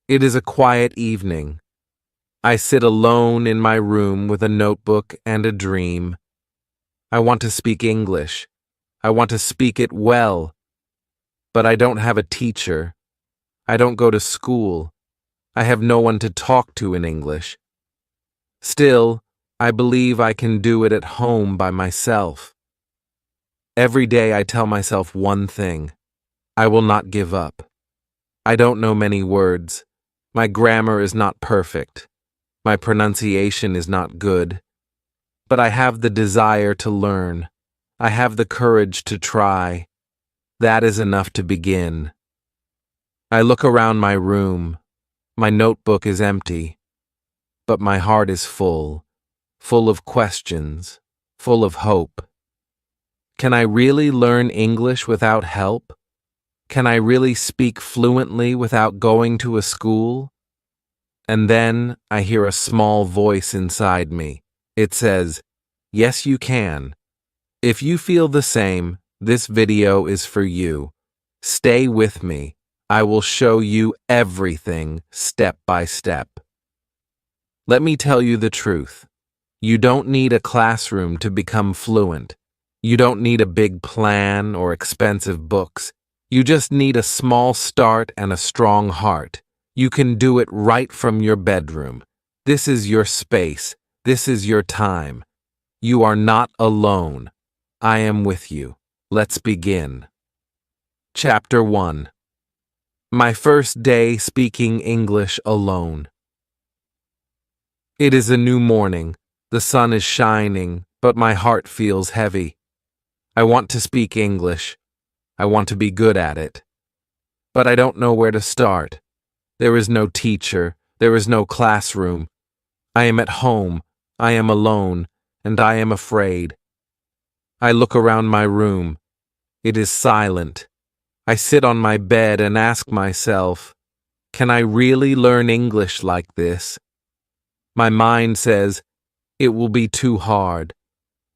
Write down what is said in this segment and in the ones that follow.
It is a quiet evening. I sit alone in my room with a notebook and a dream. I want to speak English. I want to speak it well. But I don't have a teacher. I don't go to school. I have no one to talk to in English. Still, I believe I can do it at home by myself. Every day I tell myself one thing. I will not give up. I don't know many words. My grammar is not perfect. My pronunciation is not good. But I have the desire to learn. I have the courage to try. That is enough to begin. I look around my room. My notebook is empty. But my heart is full of questions, full of hope. Can I really learn English without help? Can I really speak fluently without going to a school? And then I hear a small voice inside me. It says, "Yes, you can." If you feel the same, this video is for you. Stay with me. I will show you everything step by step. Let me tell you the truth. You don't need a classroom to become fluent. You don't need a big plan or expensive books. You just need a small start and a strong heart. You can do it right from your bedroom. This is your space. This is your time. You are not alone. I am with you. Let's begin. Chapter 1. My first day speaking English alone. It is a new morning. The sun is shining, but my heart feels heavy. I want to speak English. I want to be good at it. But I don't know where to start. There is no teacher. There is no classroom. I am at home. I am alone, and I am afraid. I look around my room. It is silent. I sit on my bed and ask myself, can I really learn English like this? My mind says, it will be too hard.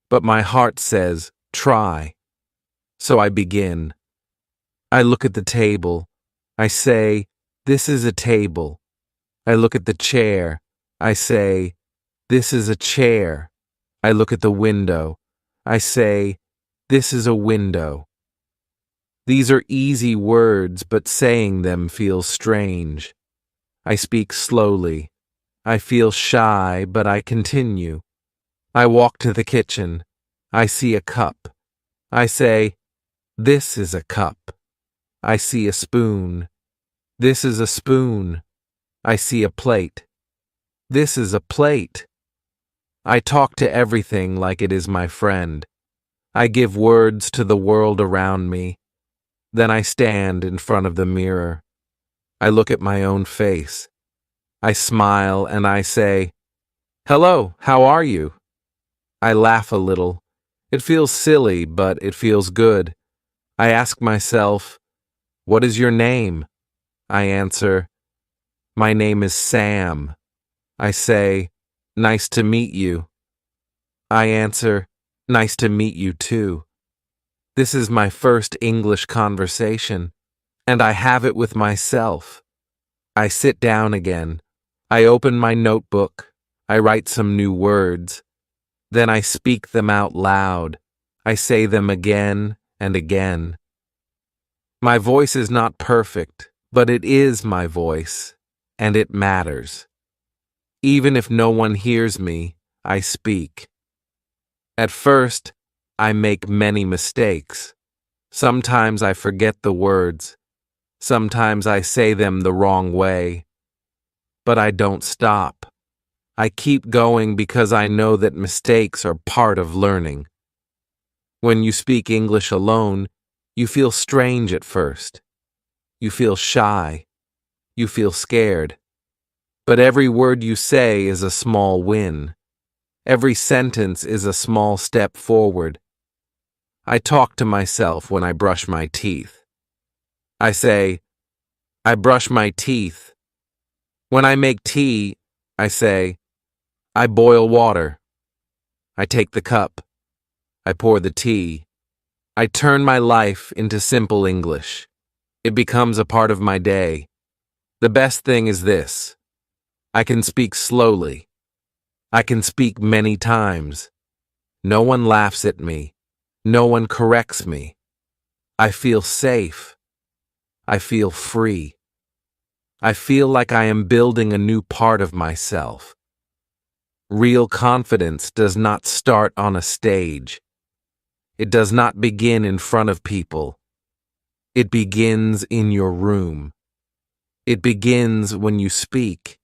But my heart says, try. So I begin. I look at the table. I say, this is a table. I look at the chair. I say, this is a chair. I look at the window. I say, this is a window. These are easy words, but saying them feels strange. I speak slowly. I feel shy, but I continue. I walk to the kitchen. I see a cup. I say, this is a cup. I see a spoon. This is a spoon. I see a plate. This is a plate. I talk to everything like it is my friend. I give words to the world around me. Then I stand in front of the mirror. I look at my own face. I smile and I say, hello, how are you? I laugh a little. It feels silly, but it feels good. I ask myself, what is your name? I answer, my name is Sam. I say, nice to meet you. I answer, nice to meet you too. This is my first English conversation, and I have it with myself. I sit down again. I open my notebook. I write some new words. Then I speak them out loud. I say them again and again. My voice is not perfect, but it is my voice, and it matters. Even if no one hears me, I speak. At first, I make many mistakes. Sometimes I forget the words. Sometimes I say them the wrong way. But I don't stop. I keep going because I know that mistakes are part of learning. When you speak English alone, you feel strange at first. You feel shy. You feel scared. But every word you say is a small win. Every sentence is a small step forward. I talk to myself when I brush my teeth. I say, I brush my teeth. When I make tea, I say, I boil water. I take the cup. I pour the tea. I turn my life into simple English. It becomes a part of my day. The best thing is this: I can speak slowly. I can speak many times. No one laughs at me. No one corrects me. I feel safe. I feel free. I feel like I am building a new part of myself. Real confidence does not start on a stage. It does not begin in front of people. It begins in your room. It begins when you speak,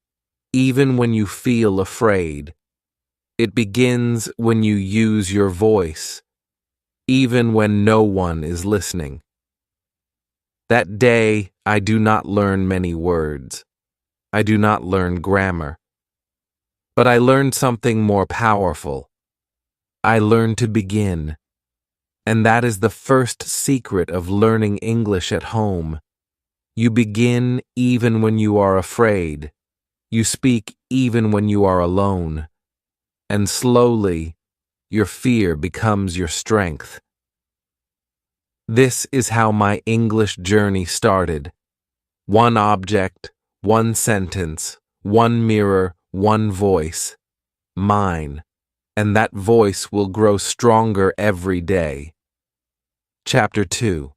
even when you feel afraid. It begins when you use your voice, even when no one is listening. That day, I do not learn many words. I do not learn grammar. But I learned something more powerful. I learned to begin. And that is the first secret of learning English at home. You begin even when you are afraid. You speak even when you are alone. And slowly, your fear becomes your strength. This is how my English journey started. One object, one sentence, one mirror, one voice. Mine. And that voice will grow stronger every day. Chapter 2.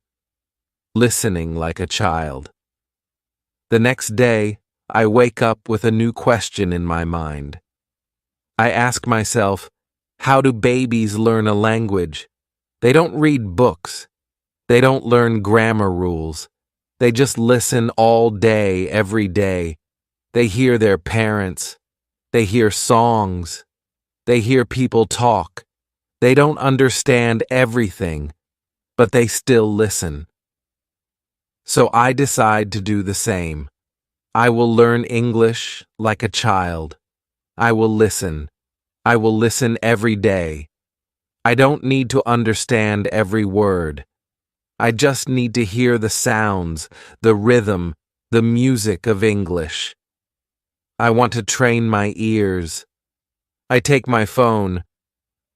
Listening like a child. The next day, I wake up with a new question in my mind. I ask myself, how do babies learn a language? They don't read books. They don't learn grammar rules. They just listen all day, every day. They hear their parents. They hear songs. They hear people talk. They don't understand everything, but they still listen. So I decide to do the same. I will learn English like a child. I will listen. I will listen every day. I don't need to understand every word. I just need to hear the sounds, the rhythm, the music of English. I want to train my ears. I take my phone.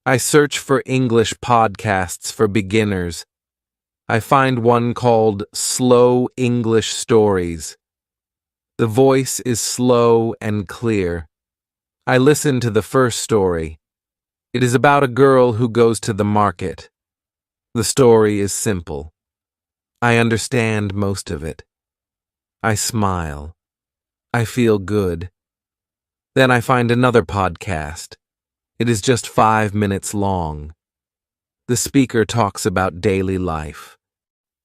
I search for English podcasts for beginners. I find one called Slow English Stories. The voice is slow and clear. I listen to the first story. It is about a girl who goes to the market. The story is simple. I understand most of it. I smile. I feel good. Then I find another podcast. It is just 5 minutes long. The speaker talks about daily life.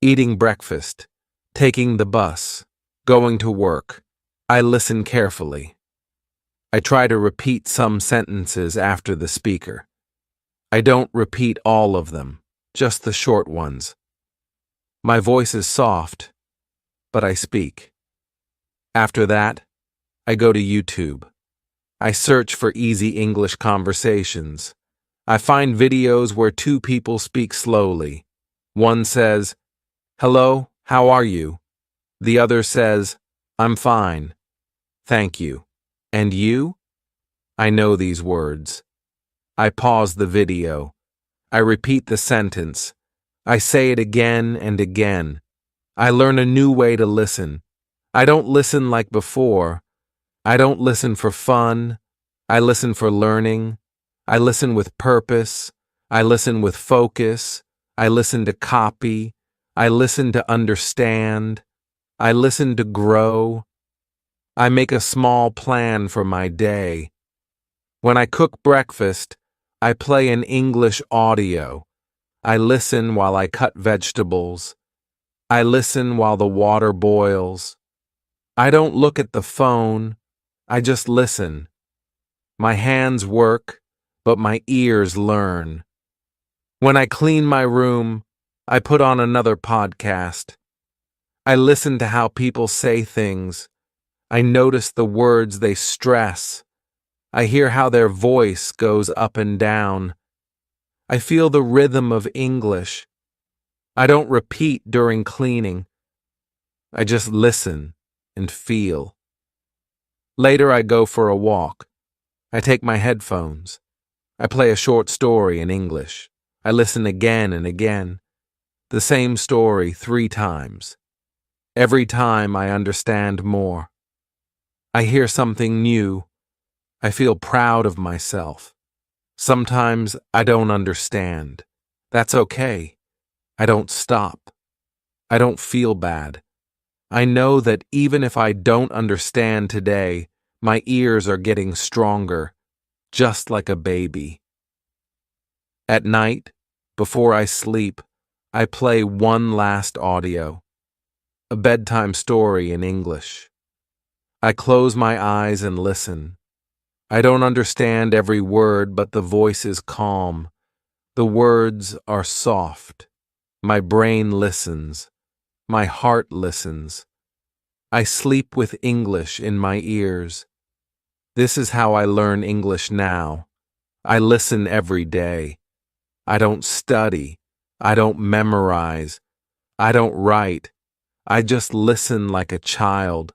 Eating breakfast, taking the bus, going to work. I listen carefully. I try to repeat some sentences after the speaker. I don't repeat all of them, just the short ones. My voice is soft, but I speak. After that, I go to YouTube. I search for easy English conversations. I find videos where two people speak slowly. One says, "Hello, how are you?" The other says, "I'm fine. Thank you. And you?" I know these words. I pause the video. I repeat the sentence. I say it again and again. I learn a new way to listen. I don't listen like before. I don't listen for fun. I listen for learning. I listen with purpose. I listen with focus. I listen to copy. I listen to understand. I listen to grow. I make a small plan for my day. When I cook breakfast, I play an English audio. I listen while I cut vegetables. I listen while the water boils. I don't look at the phone. I just listen. My hands work, but my ears learn. When I clean my room, I put on another podcast. I listen to how people say things. I notice the words they stress. I hear how their voice goes up and down. I feel the rhythm of English. I don't repeat during cleaning. I just listen and feel. Later I go for a walk. I take my headphones. I play a short story in English. I listen again and again. The same story 3 times. Every time I understand more. I hear something new. I feel proud of myself. Sometimes I don't understand. That's okay. I don't stop. I don't feel bad. I know that even if I don't understand today, my ears are getting stronger, just like a baby. At night, before I sleep, I play one last audio, a bedtime story in English. I close my eyes and listen. I don't understand every word, but the voice is calm. The words are soft. My brain listens. My heart listens. I sleep with English in my ears. This is how I learn English now. I listen every day. I don't study. I don't memorize. I don't write. I just listen like a child.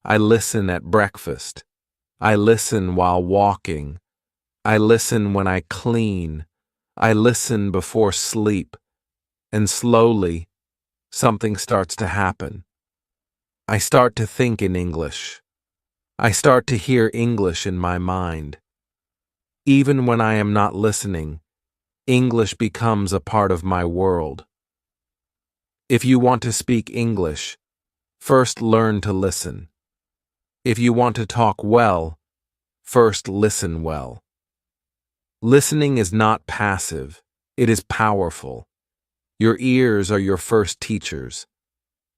I listen at breakfast. I listen while walking. I listen when I clean. I listen before sleep. And slowly, something starts to happen. I start to think in English. I start to hear English in my mind. Even when I am not listening, English becomes a part of my world. If you want to speak English, first learn to listen. If you want to talk well, first listen well. Listening is not passive, it is powerful. Your ears are your first teachers.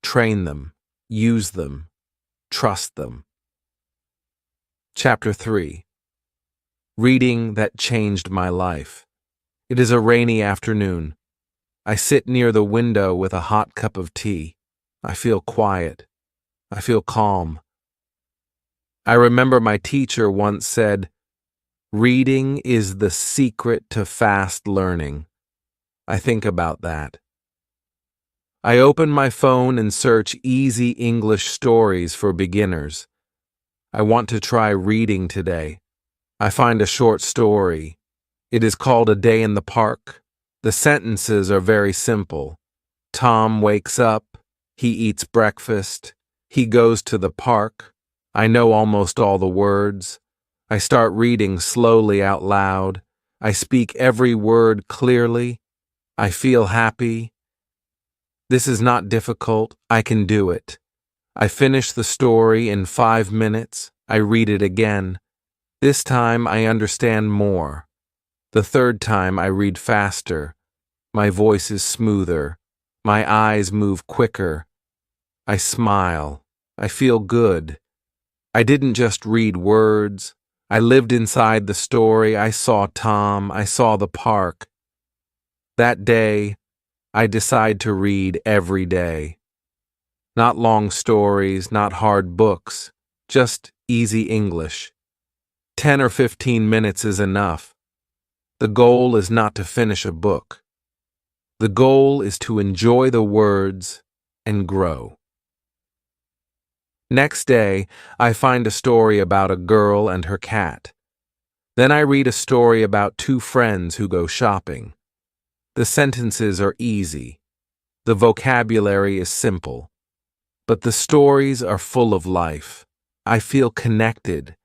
Train them, use them, trust them. Chapter 3. Reading that changed my life. It is a rainy afternoon. I sit near the window with a hot cup of tea. I feel quiet. I feel calm. I remember my teacher once said, "Reading is the secret to fast learning." I think about that. I open my phone and search easy English stories for beginners. I want to try reading today. I find a short story. It is called A Day in the Park. The sentences are very simple. Tom wakes up. He eats breakfast. He goes to the park. I know almost all the words. I start reading slowly out loud. I speak every word clearly. I feel happy. This is not difficult. I can do it. I finish the story in 5 minutes. I read it again. This time I understand more. The third time I read faster. My voice is smoother. My eyes move quicker. I smile. I feel good. I didn't just read words. I lived inside the story. I saw Tom. I saw the park. That day, I decide to read every day. Not long stories, not hard books, just easy English. 10 or 15 minutes is enough. The goal is not to finish a book. The goal is to enjoy the words and grow. Next day, I find a story about a girl and her cat. Then I read a story about two friends who go shopping. The sentences are easy. The vocabulary is simple. But the stories are full of life. I feel connected.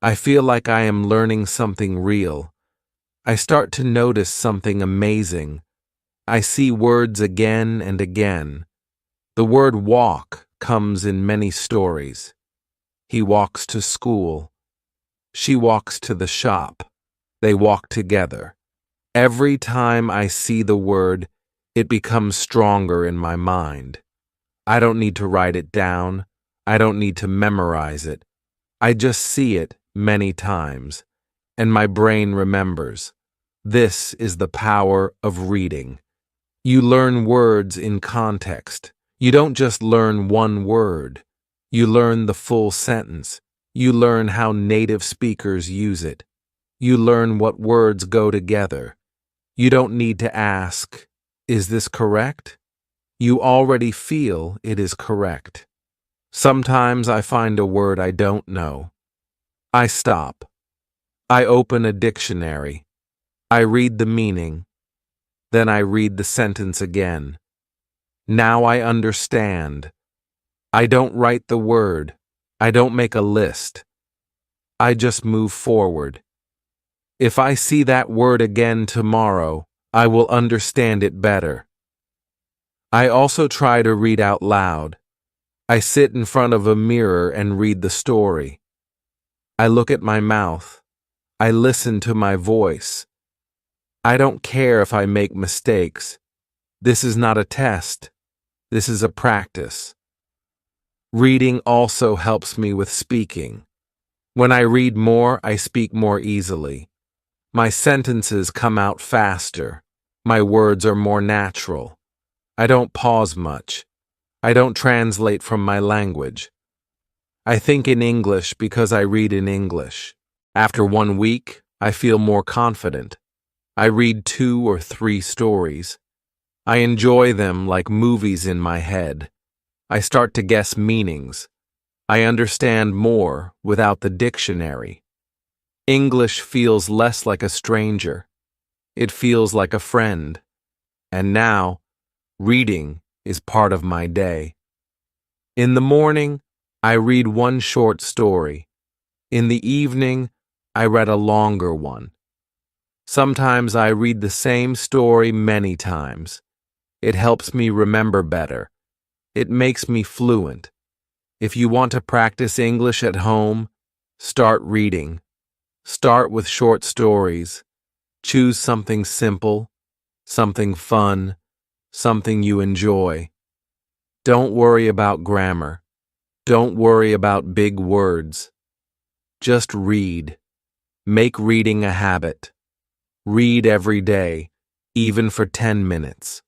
I feel like I am learning something real. I start to notice something amazing. I see words again and again. The word walk comes in many stories. He walks to school. She walks to the shop. They walk together. Every time I see the word, it becomes stronger in my mind. I don't need to write it down. I don't need to memorize it. I just see it many times, and my brain remembers. This is the power of reading. You learn words in context. You don't just learn one word. You learn the full sentence. You learn how native speakers use it. You learn what words go together. You don't need to ask, "Is this correct?" You already feel it is correct. Sometimes I find a word I don't know. I stop. I open a dictionary. I read the meaning. Then I read the sentence again. Now I understand. I don't write the word. I don't make a list. I just move forward. If I see that word again tomorrow, I will understand it better. I also try to read out loud. I sit in front of a mirror and read the story. I look at my mouth. I listen to my voice. I don't care if I make mistakes. This is not a test. This is a practice. Reading also helps me with speaking. When I read more, I speak more easily. My sentences come out faster. My words are more natural. I don't pause much. I don't translate from my language. I think in English because I read in English. After 1 week, I feel more confident. I read 2 or 3 stories. I enjoy them like movies in my head. I start to guess meanings. I understand more without the dictionary. English feels less like a stranger. It feels like a friend. And now, reading is part of my day. In the morning, I read 1 short story. In the evening, I read a longer one. Sometimes I read the same story many times. It helps me remember better. It makes me fluent. If you want to practice English at home, start reading. Start with short stories. Choose something simple, something fun, something you enjoy. Don't worry about grammar. Don't worry about big words. Just read. Make reading a habit. Read every day, even for 10 minutes.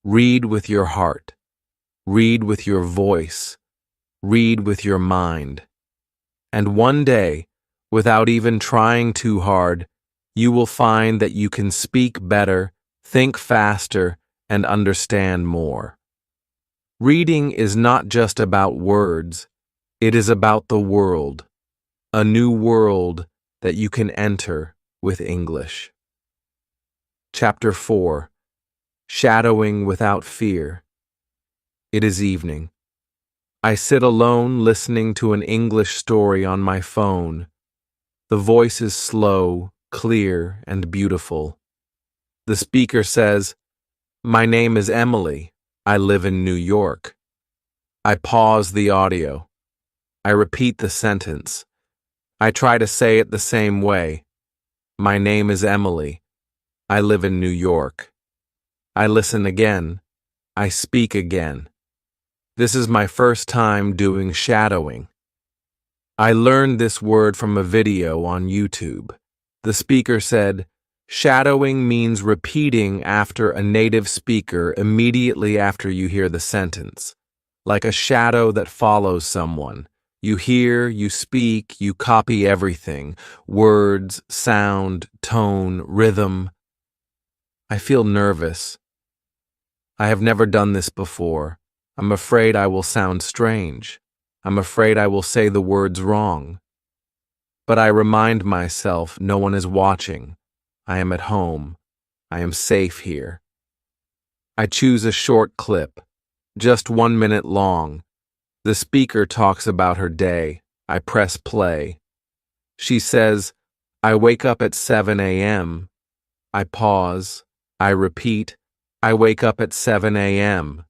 Read with your heart. Read with your voice. Read with your mind. And one day, without even trying too hard, you will find that you can speak better, think faster, and understand more. Reading is not just about words, it is about the world, a new world that you can enter with English. Chapter 4. Shadowing Without Fear. It is evening. I sit alone listening to an English story on my phone. The voice is slow, clear, and beautiful. The speaker says, "My name is Emily. I live in New York." I pause the audio. I repeat the sentence. I try to say it the same way. My name is Emily. I live in New York. I listen again. I speak again. This is my first time doing shadowing. I learned this word from a video on YouTube. The speaker said, "Shadowing means repeating after a native speaker immediately after you hear the sentence, like a shadow that follows someone. You hear, you speak, you copy everything, words, sound, tone, rhythm." I feel nervous. I have never done this before. I'm afraid I will sound strange. I'm afraid I will say the words wrong. But I remind myself no one is watching. I am at home. I am safe here. I choose a short clip, just 1 minute long. The speaker talks about her day. I press play. She says, "I wake up at 7 a.m. I pause. I repeat, "I wake up at 7 a.m.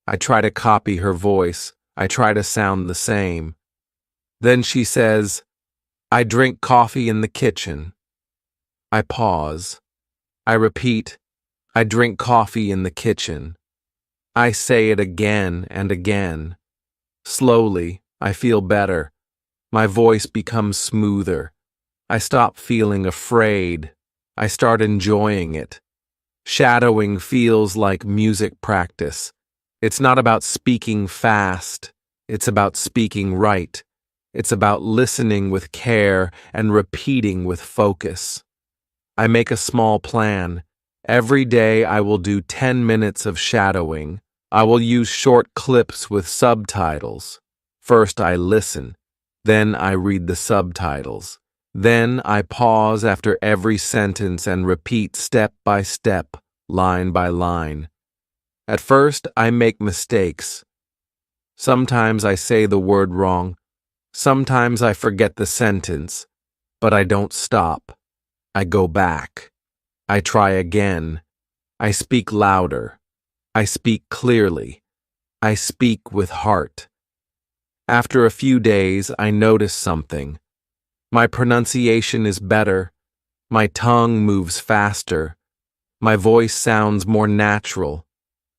I try to copy her voice. I try to sound the same. Then she says, "I drink coffee in the kitchen." I pause. I repeat, "I drink coffee in the kitchen." I say it again and again. Slowly, I feel better. My voice becomes smoother. I stop feeling afraid. I start enjoying it. Shadowing feels like music practice. It's not about speaking fast. It's about speaking right. It's about listening with care and repeating with focus. I make a small plan. Every day I will do 10 minutes of shadowing. I will use short clips with subtitles. First I listen. Then I read the subtitles. Then I pause after every sentence and repeat step by step, line by line. At first, I make mistakes. Sometimes I say the word wrong. Sometimes I forget the sentence, but I don't stop. I go back. I try again. I speak louder. I speak clearly. I speak with heart. After a few days, I notice something. My pronunciation is better. My tongue moves faster. My voice sounds more natural.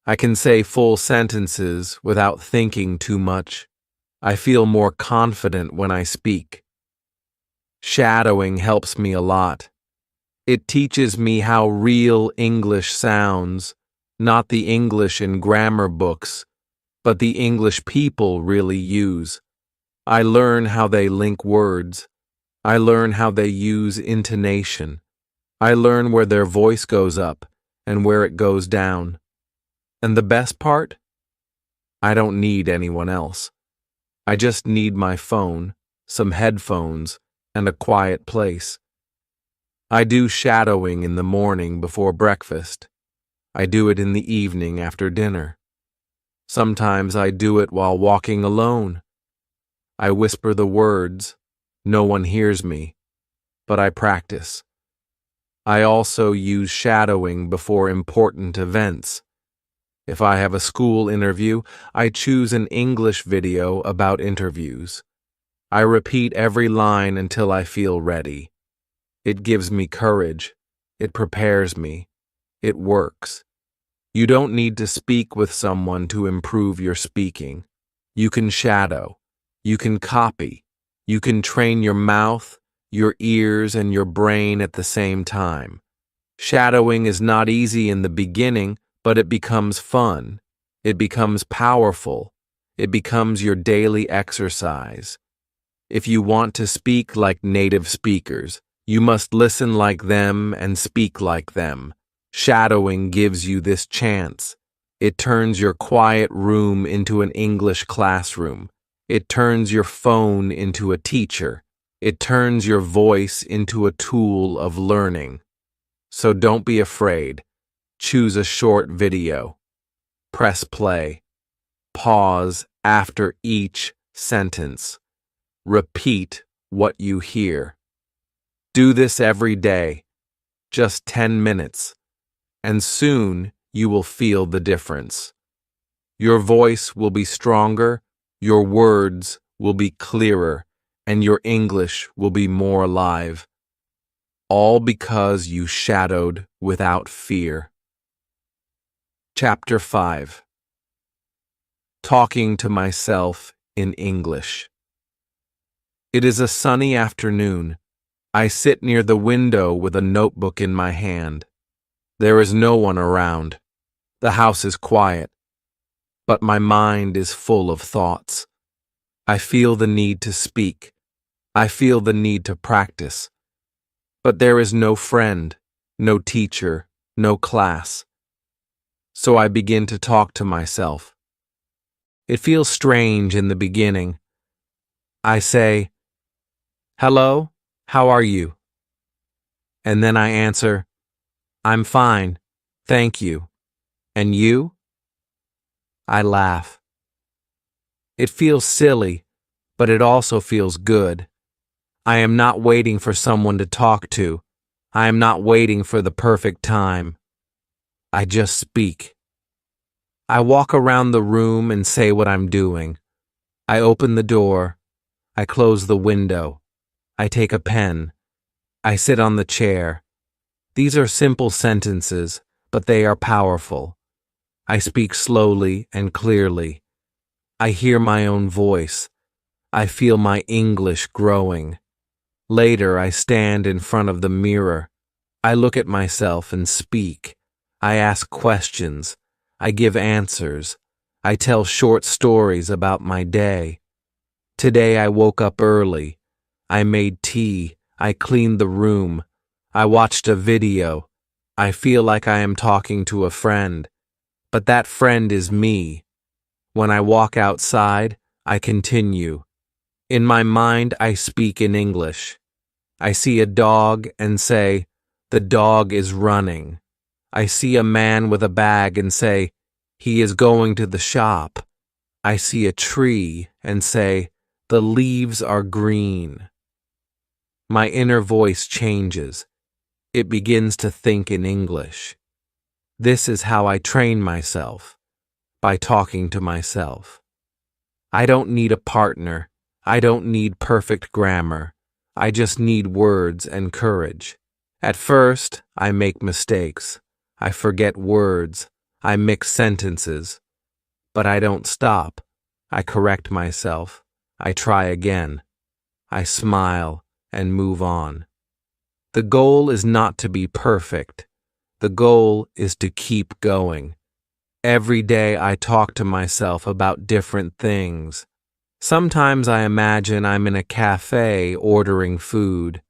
I can say full sentences without thinking too much. I feel more confident when I speak. Shadowing helps me a lot. It teaches me how real English sounds, not the English in grammar books, but the English people really use. I learn how they link words. I learn how they use intonation. I learn where their voice goes up and where it goes down. And the best part? I don't need anyone else. I just need my phone, some headphones, and a quiet place. I do shadowing in the morning before breakfast. I do it in the evening after dinner. Sometimes I do it while walking alone. I whisper the words. No one hears me, but I practice. I also use shadowing before important events. If I have a school interview, I choose an English video about interviews. I repeat every line until I feel ready. It gives me courage. It prepares me. It works. You don't need to speak with someone to improve your speaking. You can shadow. You can copy. You can train your mouth, your ears, and your brain at the same time. Shadowing is not easy in the beginning, but it becomes fun. It becomes powerful. It becomes your daily exercise. If you want to speak like native speakers, you must listen like them and speak like them. Shadowing gives you this chance. It turns your quiet room into an English classroom. It turns your phone into a teacher. It turns your voice into a tool of learning. So don't be afraid. Choose a short video. Press play. Pause after each sentence. Repeat what you hear. Do this every day, just 10 minutes, and soon you will feel the difference. Your voice will be stronger, your words will be clearer, and your English will be more alive. All because you shadowed without fear. Chapter 5. Talking to myself in English. It is a sunny afternoon. I sit near the window with a notebook in my hand. There is no one around. The house is quiet, but my mind is full of thoughts. I feel the need to speak. I feel the need to practice. But there is no friend, no teacher, no class. So I begin to talk to myself. It feels strange in the beginning. I say, "Hello, how are you?" And then I answer, "I'm fine, thank you. And you?" I laugh. It feels silly, but it also feels good. I am not waiting for someone to talk to. I am not waiting for the perfect time. I just speak. I walk around the room and say what I'm doing. I open the door. I close the window. I take a pen. I sit on the chair. These are simple sentences, but they are powerful. I speak slowly and clearly. I hear my own voice. I feel my English growing. Later, I stand in front of the mirror. I look at myself and speak. I ask questions. I give answers. I tell short stories about my day. Today I woke up early. I made tea. I cleaned the room. I watched a video. I feel like I am talking to a friend. But that friend is me. When I walk outside, I continue. In my mind, I speak in English. I see a dog and say, "The dog is running." I see a man with a bag and say, "He is going to the shop." I see a tree and say, The leaves are green. My inner voice changes. It begins to think in English. This is how I train myself, by talking to myself. I don't need a partner. I don't need perfect grammar. I just need words and courage. At first, I make mistakes. I forget words. I mix sentences. But I don't stop. I correct myself. I try again. I smile and move on. The goal is not to be perfect. The goal is to keep going. Every day I talk to myself about different things. Sometimes I imagine I'm in a cafe ordering food.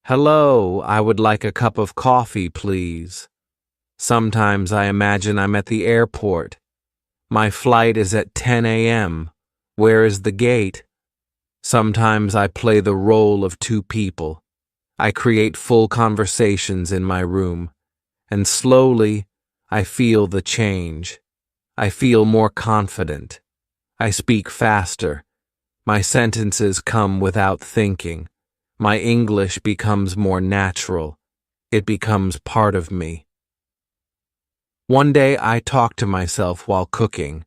Hello, I would like a cup of coffee, please. Sometimes I imagine I'm at the airport. My flight is at 10 a.m. Where is the gate? Sometimes I play the role of two people. I create full conversations in my room, and slowly I feel the change. I feel more confident. I speak faster. My sentences come without thinking. My English becomes more natural. It becomes part of me. One day I talk to myself while cooking.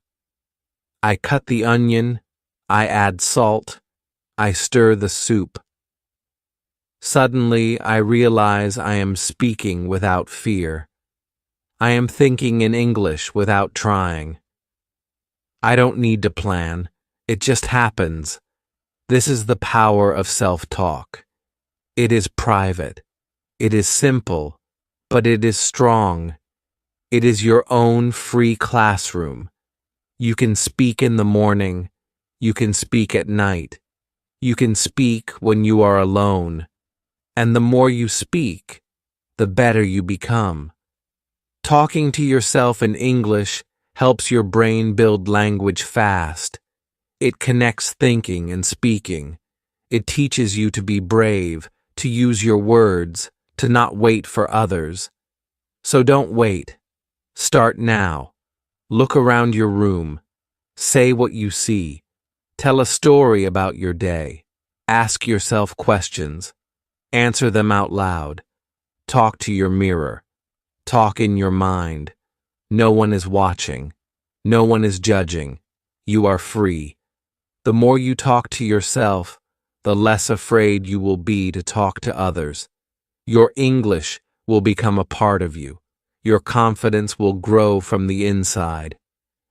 I cut the onion. I add salt. I stir the soup. Suddenly I realize I am speaking without fear. I am thinking in English without trying. I don't need to plan. It just happens. This is the power of self-talk. It is private. It is simple, but it is strong. It is your own free classroom. You can speak in the morning. You can speak at night. You can speak when you are alone. And the more you speak, the better you become. Talking to yourself in English helps your brain build language fast. It connects thinking and speaking. It teaches you to be brave, to use your words, to not wait for others. So don't wait. Start now. Look around your room. Say what you see. Tell a story about your day. Ask yourself questions. Answer them out loud. Talk to your mirror. Talk in your mind. No one is watching. No one is judging. You are free. The more you talk to yourself, the less afraid you will be to talk to others. Your English will become a part of you. Your confidence will grow from the inside.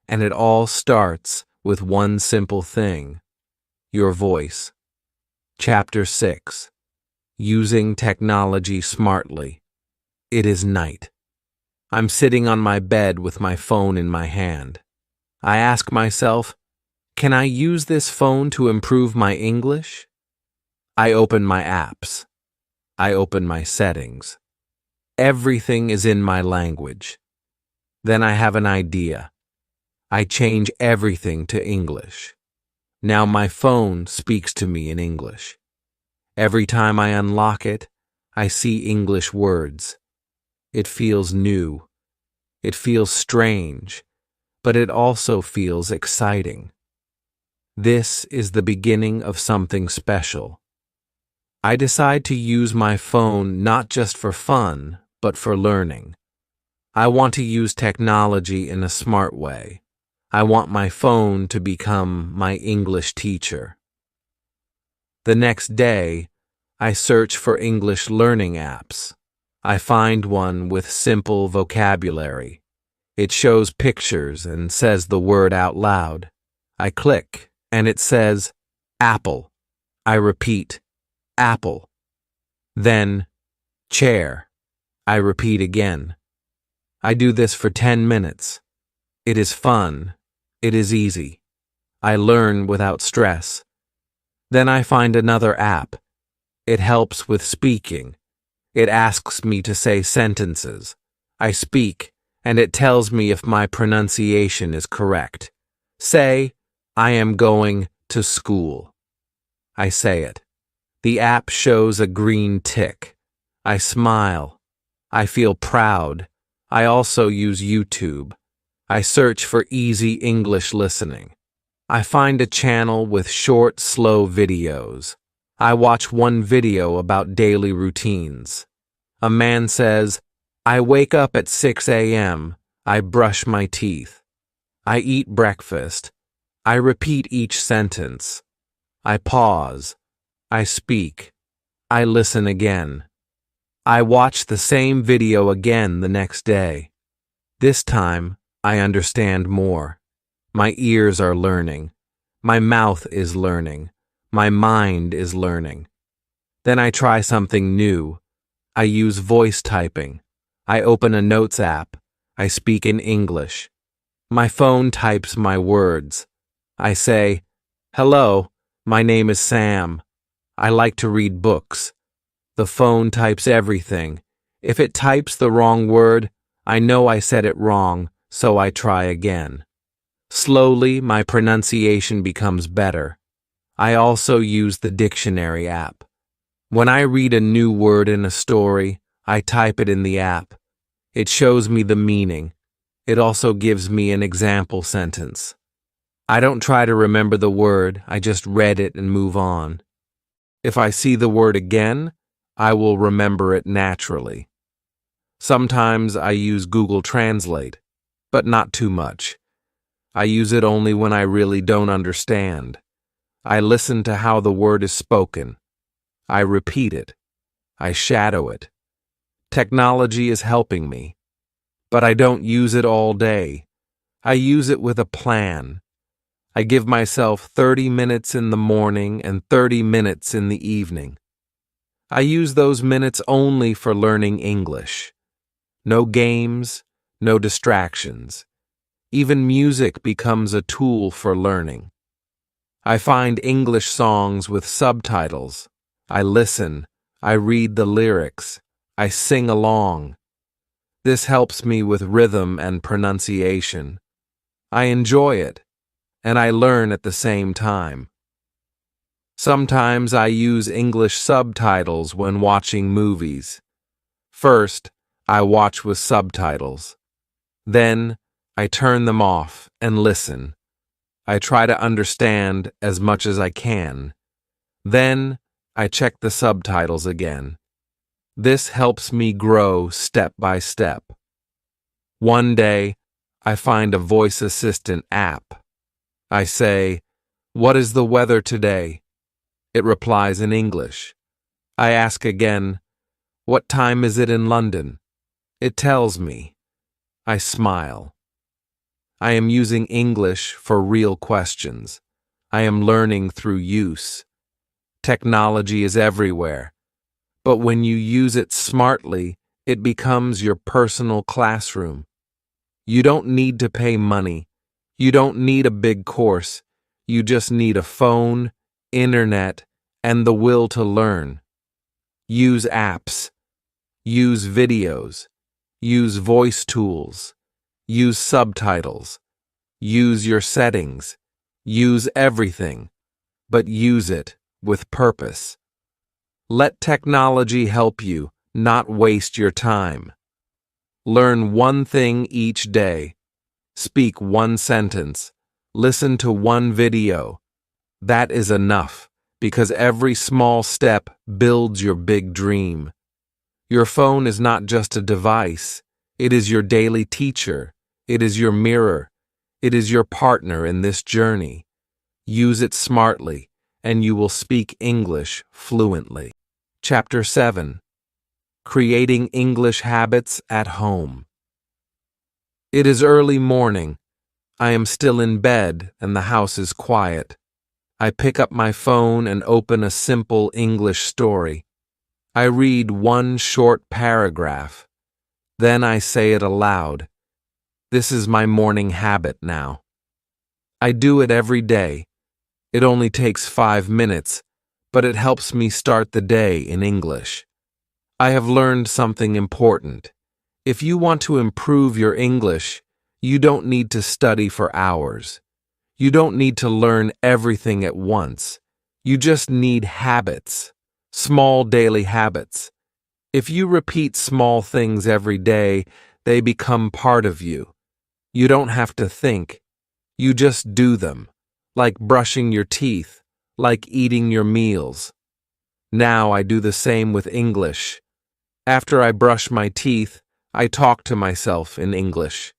And it all starts with one simple thing: your voice. Chapter 6. Using technology smartly. It is night. I'm sitting on my bed with my phone in my hand. I ask myself, can I use this phone to improve my English? I open my apps. I open my settings. Everything is in my language. Then I have an idea. I change everything to English. Now my phone speaks to me in English. Every time I unlock it, I see English words. It feels new. It feels strange, but it also feels exciting. This is the beginning of something special. I decide to use my phone not just for fun, but for learning. I want to use technology in a smart way. I want my phone to become my English teacher. The next day, I search for English learning apps. I find one with simple vocabulary. It shows pictures and says the word out loud. I click, and it says, apple. I repeat, apple. Then, chair. I repeat again. I do this for 10 minutes. It is fun. It is easy. I learn without stress. Then I find another app. It helps with speaking. It asks me to say sentences. I speak, and it tells me if my pronunciation is correct. Say, I am going to school. I say it. The app shows a green tick. I smile. I feel proud. I also use YouTube. I search for easy English listening. I find a channel with short, slow videos. I watch one video about daily routines. A man says, I wake up at 6 a.m. I brush my teeth. I eat breakfast. I repeat each sentence. I pause. I speak. I listen again. I watch the same video again the next day. This time, I understand more. My ears are learning. My mouth is learning. My mind is learning. Then I try something new. I use voice typing. I open a notes app. I speak in English. My phone types my words. I say, "Hello, my name is Sam. I like to read books." The phone types everything. If it types the wrong word, I know I said it wrong, so I try again. Slowly, my pronunciation becomes better. I also use the dictionary app. When I read a new word in a story, I type it in the app. It shows me the meaning. It also gives me an example sentence. I don't try to remember the word, I just read it and move on. If I see the word again, I will remember it naturally. Sometimes I use Google Translate, but not too much. I use it only when I really don't understand. I listen to how the word is spoken. I repeat it. I shadow it. Technology is helping me, but I don't use it all day. I use it with a plan. I give myself 30 minutes in the morning and 30 minutes in the evening. I use those minutes only for learning English. No games, no distractions. Even music becomes a tool for learning. I find English songs with subtitles. I listen. I read the lyrics. I sing along. This helps me with rhythm and pronunciation. I enjoy it, and I learn at the same time. Sometimes I use English subtitles when watching movies. First, I watch with subtitles. Then, I turn them off and listen. I try to understand as much as I can. Then, I check the subtitles again. This helps me grow step by step. One day, I find a voice assistant app. I say, "What is the weather today?" It replies in English. I ask again, "What time is it in London?" It tells me. I smile. I am using English for real questions. I am learning through use. Technology is everywhere, but when you use it smartly, it becomes your personal classroom. You don't need to pay money. You don't need a big course. You just need a phone, internet, and the will to learn. Use apps. Use videos. Use voice tools. Use subtitles. Use your settings. Use everything, but use it with purpose. Let technology help you, not waste your time. Learn one thing each day. Speak one sentence. Listen to one video. That is enough, because every small step builds your big dream. Your phone is not just a device. It is your daily teacher. It is your mirror. It is your partner in this journey. Use it smartly, and you will speak English fluently. Chapter 7. Creating English Habits at Home. It is early morning. I am still in bed, and the house is quiet. I pick up my phone and open a simple English story. I read one short paragraph. Then I say it aloud. This is my morning habit now. I do it every day. It only takes 5 minutes, but it helps me start the day in English. I have learned something important. If you want to improve your English, you don't need to study for hours. You don't need to learn everything at once. You just need habits, small daily habits. If you repeat small things every day, they become part of you. You don't have to think. You just do them. like brushing your teeth, like eating your meals. Now I do the same with English. After I brush my teeth, I talk to myself in English.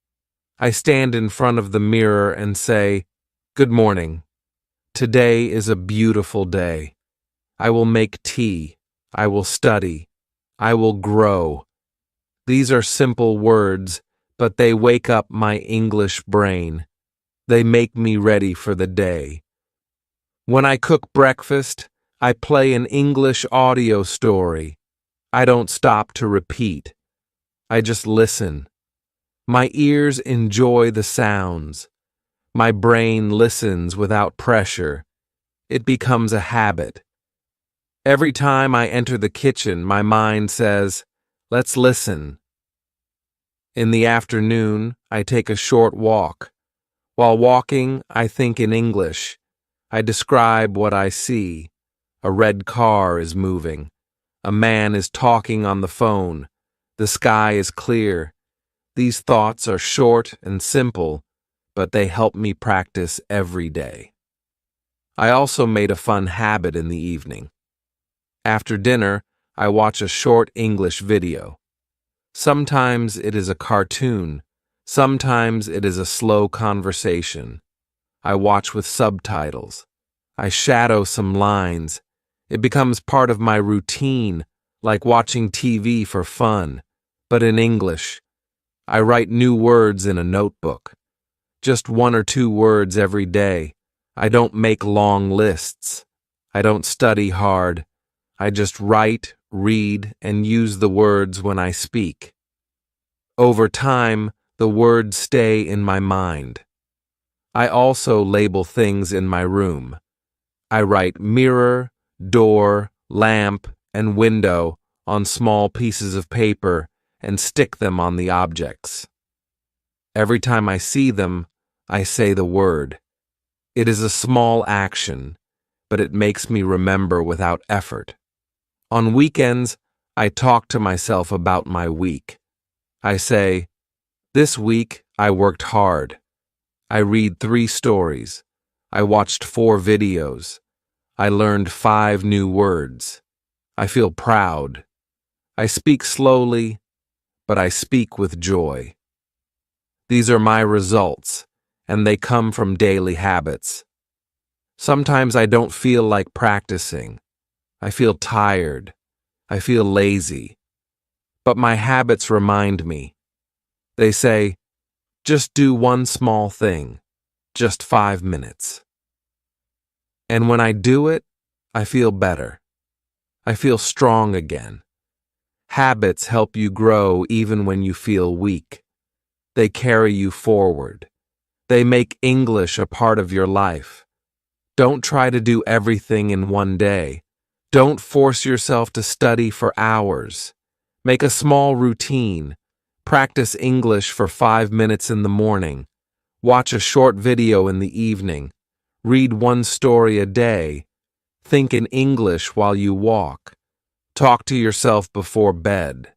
I stand in front of the mirror and say, "Good morning. Today is a beautiful day. I will make tea. I will study. I will grow." These are simple words, but they wake up my English brain. They make me ready for the day. When I cook breakfast, I play an English audio story. I don't stop to repeat. I just listen. My ears enjoy the sounds. My brain listens without pressure. It becomes a habit. Every time I enter the kitchen, my mind says, "Let's listen." In the afternoon, I take a short walk. While walking, I think in English. I describe what I see. A red car is moving. A man is talking on the phone. The sky is clear. These thoughts are short and simple, but they help me practice every day. I also made a fun habit in the evening. After dinner, I watch a short English video. Sometimes it is a cartoon. Sometimes it is a slow conversation. I watch with subtitles. I shadow some lines. It becomes part of my routine, like watching TV for fun, but in English. I write new words in a notebook. Just 1 or 2 words every day. I don't make long lists. I don't study hard. I just write, read, and use the words when I speak. Over time, the words stay in my mind. I also label things in my room. I write mirror, door, lamp, and window on small pieces of paper and stick them on the objects. Every time I see them, I say the word. It is a small action, but it makes me remember without effort. On weekends, I talk to myself about my week. I say, "This week I worked hard. I read 3 stories. I watched 4 videos. I learned 5 new words. I feel proud. I speak slowly, but I speak with joy." These are my results, and they come from daily habits. Sometimes I don't feel like practicing. I feel tired. I feel lazy. But my habits remind me. They say, "Just do one small thing, just 5 minutes." And when I do it, I feel better. I feel strong again. Habits help you grow even when you feel weak. They carry you forward. They make English a part of your life. Don't try to do everything in one day. Don't force yourself to study for hours. Make a small routine. Practice English for 5 minutes in the morning. Watch a short video in the evening. Read 1 story a day. Think in English while you walk. Talk to yourself before bed.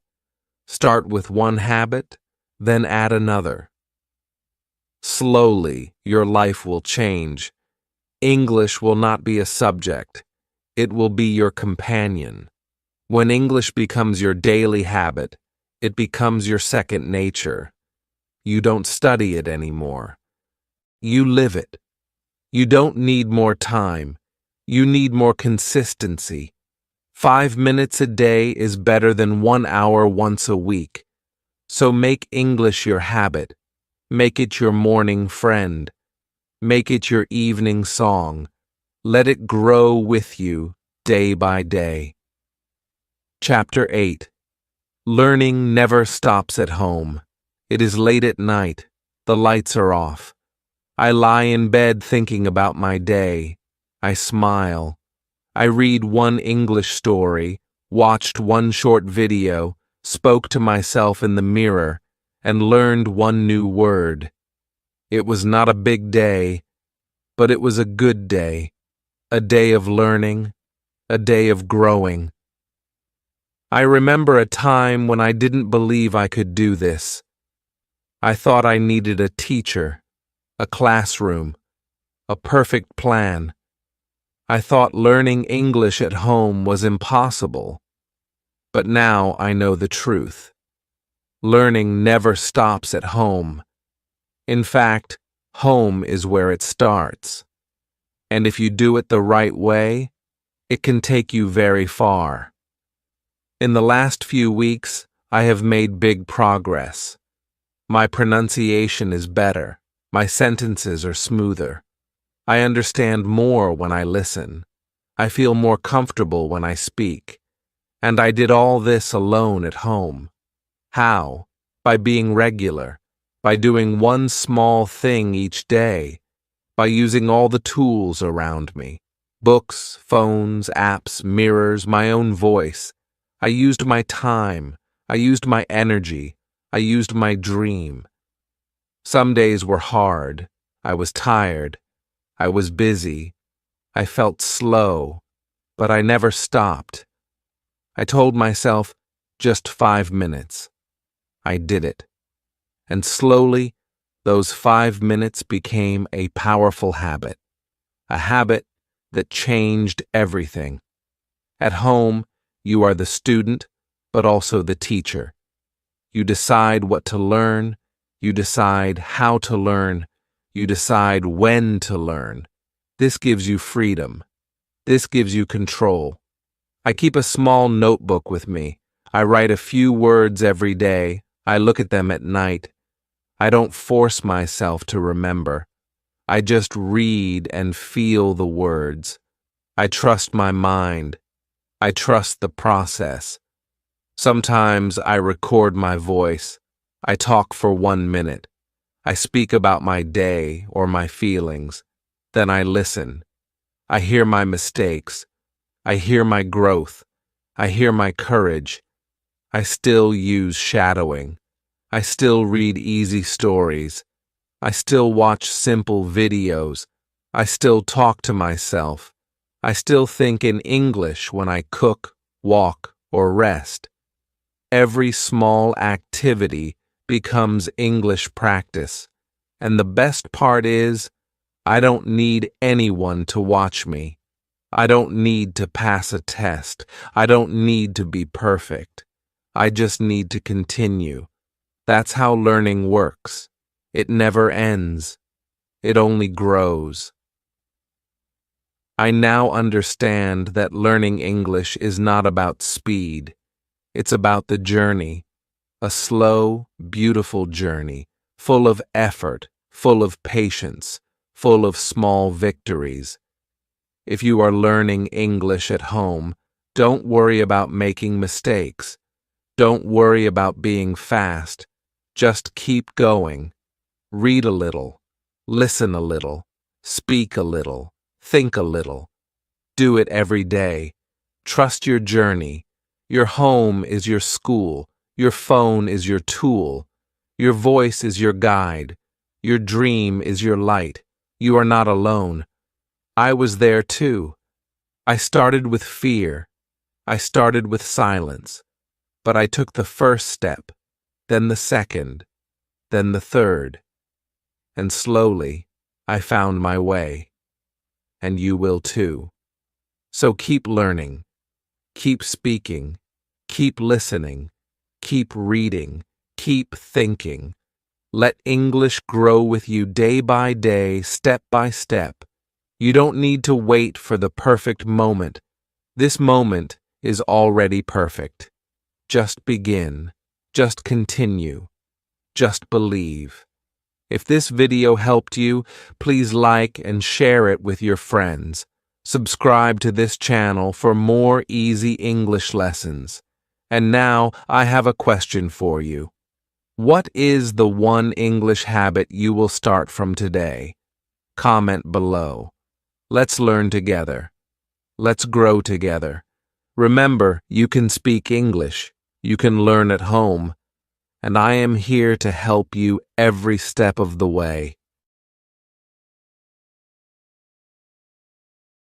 Start with 1 habit, then add another. Slowly, your life will change. English will not be a subject. It will be your companion. When English becomes your daily habit, it becomes your second nature. You don't study it anymore. You live it. You don't need more time. You need more consistency. 5 minutes a day is better than 1 hour once a week. So make English your habit. Make it your morning friend. Make it your evening song. Let it grow with you day by day. Chapter 8. Learning never stops at home. It is late at night. The lights are off. I lie in bed thinking about my day. I smile. I read 1 English story, watched 1 short video, spoke to myself in the mirror, and learned 1 new word. It was not a big day, but it was a good day. A day of learning, a day of growing. I remember a time when I didn't believe I could do this. I thought I needed a teacher, a classroom. a perfect plan. I thought learning English at home was impossible, but now I know the truth. Learning never stops at home. In fact, home is where it starts. And if you do it the right way, it can take you very far. In the last few weeks, I have made big progress. My pronunciation is better. My sentences are smoother. I understand more when I listen. I feel more comfortable when I speak. And I did all this alone at home. How? By being regular, by doing one small thing each day, by using all the tools around me. Books, phones, apps, mirrors, my own voice. I used my time. I used my energy. I used my dream. Some days were hard. I was tired. I was busy. I felt slow, but I never stopped. I told myself, just 5 minutes. I did it. And slowly, those 5 minutes became a powerful habit. A habit that changed everything. At home, you are the student, but also the teacher. You decide what to learn. You decide how to learn. You decide when to learn. This gives you freedom. This gives you control. I keep a small notebook with me. I write a few words every day. I look at them at night. I don't force myself to remember. I just read and feel the words. I trust my mind. I trust the process. Sometimes I record my voice. I talk for 1 minute. I speak about my day or my feelings. Then I listen. I hear my mistakes. I hear my growth. I hear my courage. I still use shadowing. I still read easy stories. I still watch simple videos. I still talk to myself. I still think in English when I cook, walk, or rest. Every small activity becomes English practice. And the best part is, I don't need anyone to watch me. I don't need to pass a test. I don't need to be perfect. I just need to continue. That's how learning works. It never ends. It only grows. I now understand that learning English is not about speed. It's about the journey. A slow, beautiful journey, full of effort, full of patience, full of small victories. If you are learning English at home, don't worry about making mistakes. Don't worry about being fast. Just keep going. Read a little. Listen a little. Speak a little. Think a little. Do it every day. Trust your journey. Your home is your school. Your phone is your tool. Your voice is your guide. Your dream is your light. You are not alone. I was there too. I started with fear. I started with silence. But I took the first step, then the second, then the third. And slowly, I found my way. And you will too. So keep learning. Keep speaking. Keep listening. Keep reading. Keep thinking. Let English grow with you day by day, step by step. You don't need to wait for the perfect moment. This moment is already perfect. Just begin. Just continue. Just believe. If this video helped you, please like and share it with your friends. Subscribe to this channel for more easy English lessons. And now I have a question for you. What is the one English habit you will start from today? Comment below. Let's learn together. Let's grow together. Remember, you can speak English. You can learn at home. And I am here to help you every step of the way.